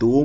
2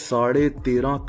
13.5